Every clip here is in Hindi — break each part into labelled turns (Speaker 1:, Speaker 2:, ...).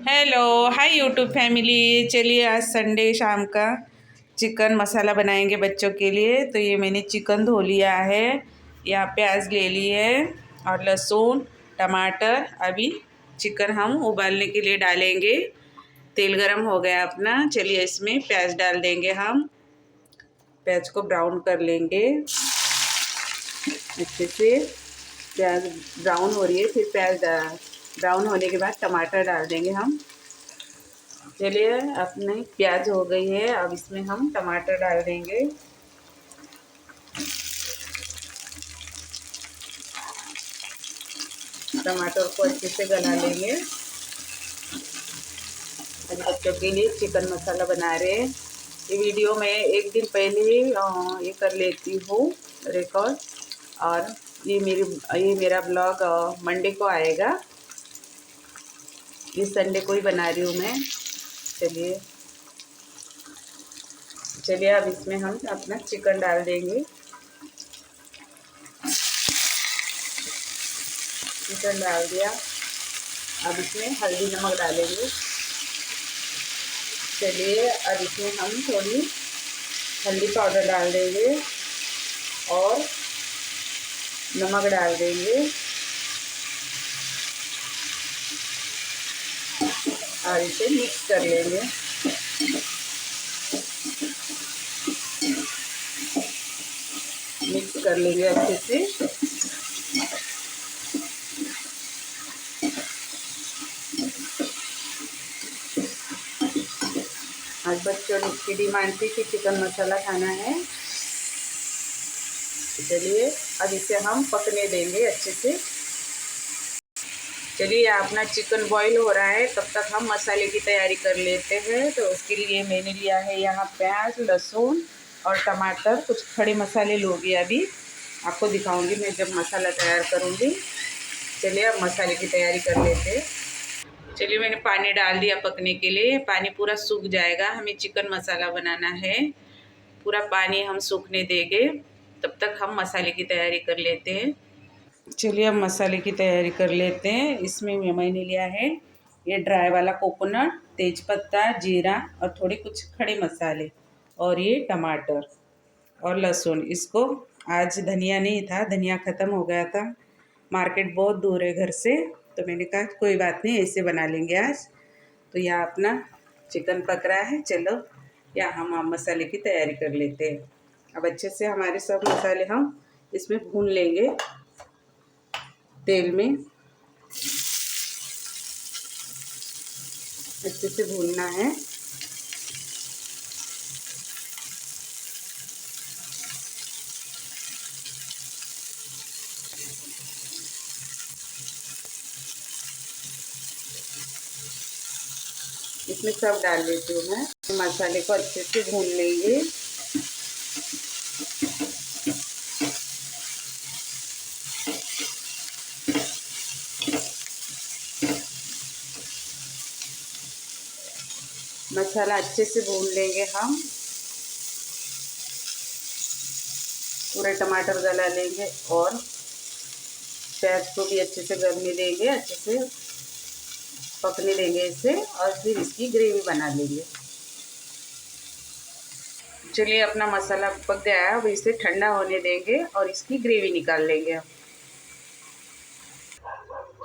Speaker 1: Hello hi YouTube family. चलिए आज संडे शाम का चिकन मसाला बनाएंगे बच्चों के लिए। तो ये मैंने चिकन धो लिया है, यहाँ प्याज ले ली है और लहसुन टमाटर। अभी चिकन हम उबालने के लिए डालेंगे। तेल गरम हो गया अपना, चलिए इसमें प्याज डाल देंगे। हम प्याज को ब्राउन कर लेंगे अच्छे से। प्याज ब्राउन हो रही है, फिर प्याज ब्राउन होने के बाद टमाटर डाल देंगे हम। चलिए अपने प्याज हो गई है, अब इसमें हम टमाटर डाल देंगे। टमाटर को अच्छे से गला लेंगे। आज बच्चों के लिए चिकन मसाला बना रहे हैं। ये वीडियो मैं एक दिन पहले ही ये कर लेती हूँ रिकॉर्ड, और ये मेरा ब्लॉग मंडे को आएगा। इस संडे को ही बना रही हूँ मैं। चलिए अब इसमें हम अपना चिकन डाल देंगे। चिकन डाल दिया, अब इसमें हल्दी नमक डालेंगे। चलिए अब इसमें हम थोड़ी हल्दी पाउडर डाल देंगे और नमक डाल देंगे और इसे मिक्स कर लेंगे। मिक्स कर लेंगे अच्छे से। आज बच्चों की डिमांड थी कि चिकन मसाला खाना है। चलिए अब इसे हम पकने देंगे अच्छे से। चलिए अपना चिकन बॉईल हो रहा है, तब तक हम मसाले की तैयारी कर लेते हैं। तो उसके लिए मैंने लिया है यहाँ प्याज लहसुन और टमाटर। कुछ खड़े मसाले लोगे, अभी आपको दिखाऊंगी मैं जब मसाला तैयार करूँगी। चलिए अब मसाले की तैयारी कर लेते हैं। चलिए मैंने पानी डाल दिया पकने के लिए। पानी पूरा सूख जाएगा, हमें चिकन मसाला बनाना है। पूरा पानी हम सूखने देंगे, तब तक हम मसाले की तैयारी कर लेते हैं। चलिए अब मसाले की तैयारी कर लेते हैं। इसमें मैंने लिया है ये ड्राई वाला कोकोनट, तेज़पत्ता, जीरा और थोड़े कुछ खड़े मसाले, और ये टमाटर और लहसुन। इसको आज धनिया नहीं था, धनिया ख़त्म हो गया था, मार्केट बहुत दूर है घर से, तो मैंने कहा कोई बात नहीं ऐसे बना लेंगे आज। तो यहाँ अपना चिकन पक रहा है। चलो या हम मसाले की तैयारी कर लेते हैं। अब अच्छे से हमारे सब मसाले हम इसमें भून लेंगे तेल में। अच्छे से भूनना है। इसमें सब डाल देती हूँ मैं। मसाले को अच्छे से भून लेंगे। मसाला अच्छे से भून लेंगे हम। पूरे टमाटर गला लेंगे और प्याज को भी अच्छे से गलने देंगे, अच्छे से पकने देंगे इसे, और फिर इसकी ग्रेवी बना लेंगे। चलिए अपना मसाला पक गया है, अब इसे ठंडा होने देंगे और इसकी ग्रेवी निकाल लेंगे हम।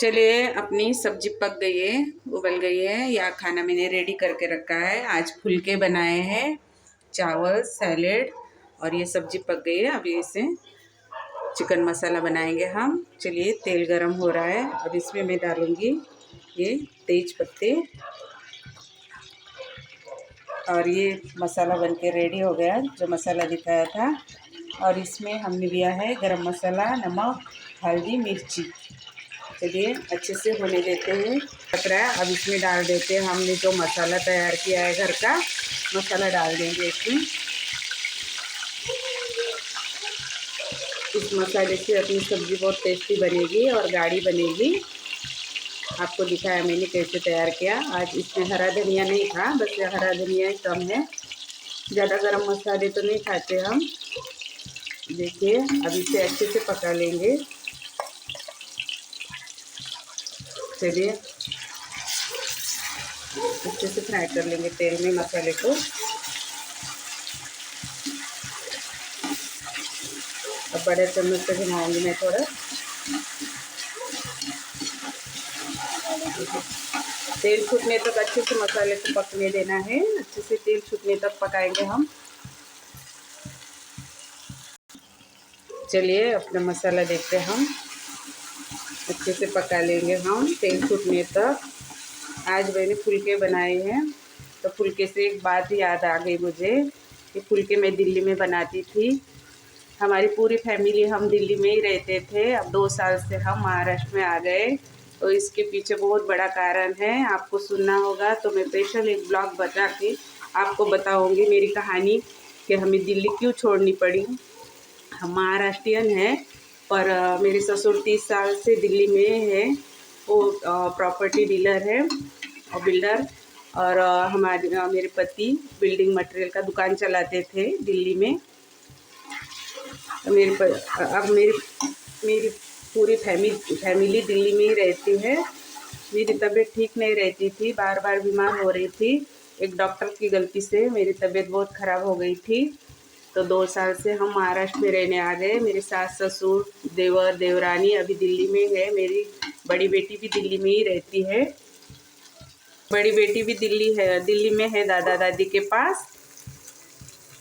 Speaker 1: चलिए अपनी सब्जी पक गई है, उबल गई है। यह खाना मैंने रेडी करके रखा है। आज फुलके बनाए हैं, चावल सैलेड, और ये सब्जी पक गई है। अभी इसे चिकन मसाला बनाएंगे हम। चलिए तेल गरम हो रहा है, अब इसमें मैं डालूँगी ये तेज पत्ते, और ये मसाला बनके रेडी हो गया जो मसाला दिखाया था। और इसमें हमने लिया है गरम मसाला, नमक, हल्दी, मिर्ची। चलिए अच्छे से होने देते हैं। पक रहा है, अब इसमें डाल देते हैं हमने जो मसाला तैयार किया है घर का, मसाला डाल देंगे इसमें। इस मसाले से अपनी सब्ज़ी बहुत टेस्टी बनेगी और गाढ़ी बनेगी। आपको दिखाया मैंने कैसे तैयार किया। आज इसमें हरा धनिया नहीं था, बस हरा धनिया ही कम है। ज़्यादा गरम मसाले तो नहीं खाते हम। देखिए अब इसे अच्छे से पका लेंगे। चलिए अच्छे से फ्राई कर लेंगे तेल में मसाले को। अब बड़े चम्मच से घुमाऊंगी मैं थोड़ा। तेल छूटने तक अच्छे से मसाले को पकने देना है। अच्छे से तेल छूटने तक पकाएंगे हम। चलिए अपना मसाला देखते हैं हम। अच्छे से पका लेंगे हम तेल छूटने तक। आज मैंने फुलके बनाए हैं, तो फुलके से एक बात याद आ गई मुझे कि फुलके मैं दिल्ली में बनाती थी। हमारी पूरी फैमिली हम दिल्ली में ही रहते थे। अब 2 साल से हम महाराष्ट्र में आ गए, तो इसके पीछे बहुत बड़ा कारण है। आपको सुनना होगा, तो मैं स्पेशल एक ब्लॉग बना के आपको बताऊंगी मेरी कहानी कि हमें दिल्ली क्यों छोड़नी पड़ी। हम महाराष्ट्रियन हैं, पर मेरे ससुर 30 साल से दिल्ली में है। वो प्रॉपर्टी डीलर है और बिल्डर। और मेरे पति बिल्डिंग मटेरियल का दुकान चलाते थे दिल्ली में। अब मेरी पूरी फैमिली दिल्ली में ही रहती है। मेरी तबीयत ठीक नहीं रहती थी, बार बार बीमार हो रही थी। एक डॉक्टर की गलती से मेरी तबीयत बहुत ख़राब हो गई थी। तो 2 साल से हम महाराष्ट्र में रहने आ गए। मेरे सास ससुर देवर देवरानी अभी दिल्ली में है। मेरी बड़ी बेटी भी दिल्ली में ही रहती है। बड़ी बेटी भी दिल्ली में है दादा दादी के पास।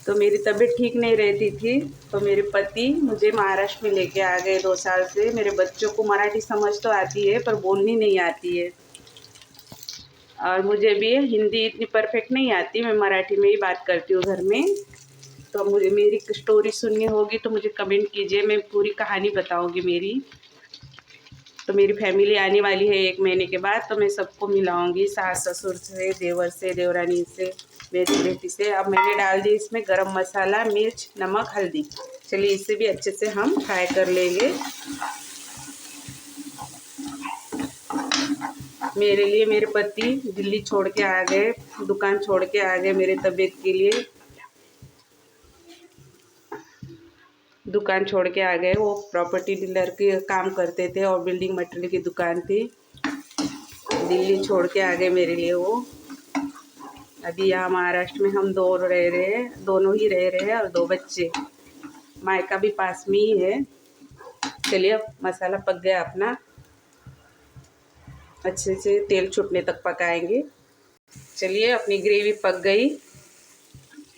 Speaker 1: तो मेरी तबीयत ठीक नहीं रहती थी, तो मेरे पति मुझे महाराष्ट्र में लेके आ गए 2 साल से। मेरे बच्चों को मराठी समझ तो आती है, पर बोलनी नहीं आती है। और मुझे भी हिंदी इतनी परफेक्ट नहीं आती, मैं मराठी में ही बात करती हूँ घर में। तो मुझे मेरी स्टोरी सुननी होगी तो मुझे कमेंट कीजिए, मैं पूरी कहानी बताऊँगी मेरी। तो मेरी फैमिली आने वाली है 1 महीने के बाद, तो मैं सबको मिलाऊंगी, सास ससुर से, देवर से, देवरानी से, मेरी बेटी से। अब मैंने डाल दी इसमें गरम मसाला, मिर्च, नमक, हल्दी। चलिए इसे भी अच्छे से हम फ्राई कर लेंगे। मेरे लिए मेरे पति दिल्ली छोड़ के आ गए, दुकान छोड़ के आ गए मेरे तबीयत के लिए। दुकान छोड़ के आ गए। वो प्रॉपर्टी डीलर के काम करते थे और बिल्डिंग मटेरियल की दुकान थी। दिल्ली छोड़ के आ गए मेरे लिए वो। अभी यहाँ महाराष्ट्र में हम दोनों ही रह रहे हैं और 2 बच्चे। मायका भी पास में ही है। चलिए अब मसाला पक गया अपना। अच्छे से तेल छूटने तक पकाएंगे। चलिए अपनी ग्रेवी पक गई,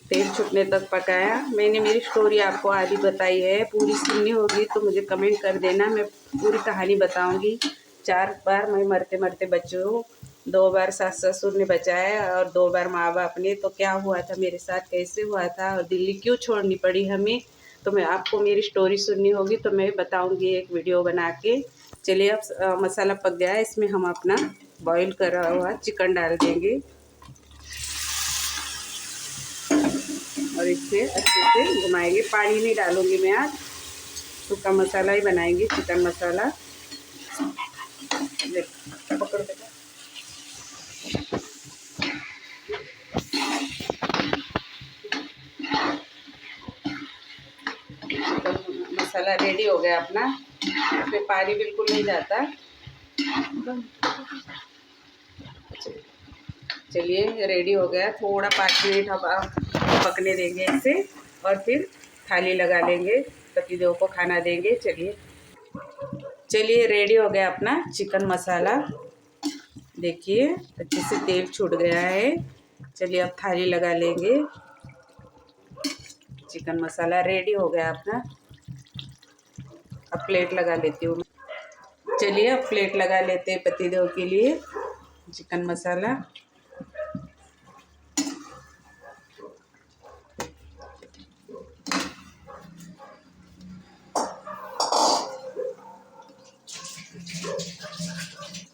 Speaker 1: तेल छूटने तक पकाया। मैंने मेरी स्टोरी आपको आधी बताई है, पूरी सुननी होगी तो मुझे कमेंट कर देना, मैं पूरी कहानी बताऊंगी। 4 बार मैं मरते मरते बची हूँ। 2 बार सास ससुर ने बचाया और 2 बार माँ बाप ने। तो क्या हुआ था मेरे साथ, कैसे हुआ था और दिल्ली क्यों छोड़नी पड़ी हमें, तो मैं आपको मेरी स्टोरी सुननी होगी तो मैं बताऊँगी एक वीडियो बना के। चलिए अब मसाला पक गया है, इसमें हम अपना बॉईल करा हुआ चिकन डाल देंगे और इसे अच्छे से घुमाएंगे। पानी नहीं डालूंगी मैं आज, सूखा मसाला ही बनाएंगे, चिकन मसाला। पकड़ दे। चिकन मसाला रेडी हो गया अपना, इसमें पानी बिल्कुल नहीं जाता। चलिए रेडी हो गया। थोड़ा 5 मिनट हम पकने देंगे इसे और फिर थाली लगा लेंगे, पतिदेव को खाना देंगे। चलिए रेडी हो गया अपना चिकन मसाला। देखिए अच्छे से तेल छूट गया है। चलिए अब थाली लगा लेंगे। चिकन मसाला रेडी हो गया अपना। अब प्लेट लगा लेती हूँ। चलिए अब प्लेट लगा लेते हैं पतिदेव के लिए चिकन मसाला।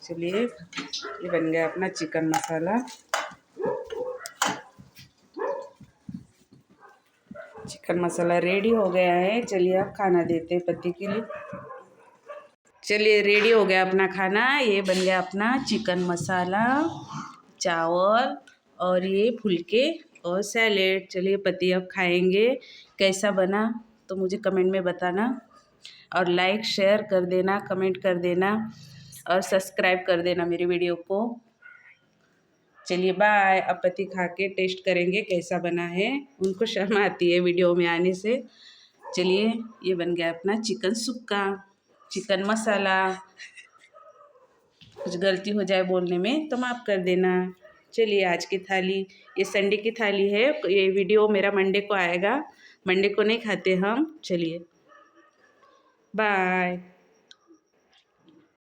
Speaker 1: चलिए ये बन गया अपना चिकन मसाला। चिकन मसाला रेडी हो गया है। चलिए अब खाना देते हैं पति के लिए। चलिए रेडी हो गया अपना खाना। ये बन गया अपना चिकन मसाला, चावल और ये फुलके और सैलेड। चलिए पति अब खाएंगे। कैसा बना तो मुझे कमेंट में बताना और लाइक शेयर कर देना, कमेंट कर देना और सब्सक्राइब कर देना मेरी वीडियो को। चलिए बाय। अब पति खा के टेस्ट करेंगे कैसा बना है। उनको शर्म आती है वीडियो में आने से। चलिए ये बन गया अपना चिकन सुक्का, चिकन मसाला। कुछ गलती हो जाए बोलने में तो माफ़ कर देना। चलिए आज की थाली, ये संडे की थाली है। ये वीडियो मेरा मंडे को आएगा। मंडे को नहीं खाते हम। चलिए बाय।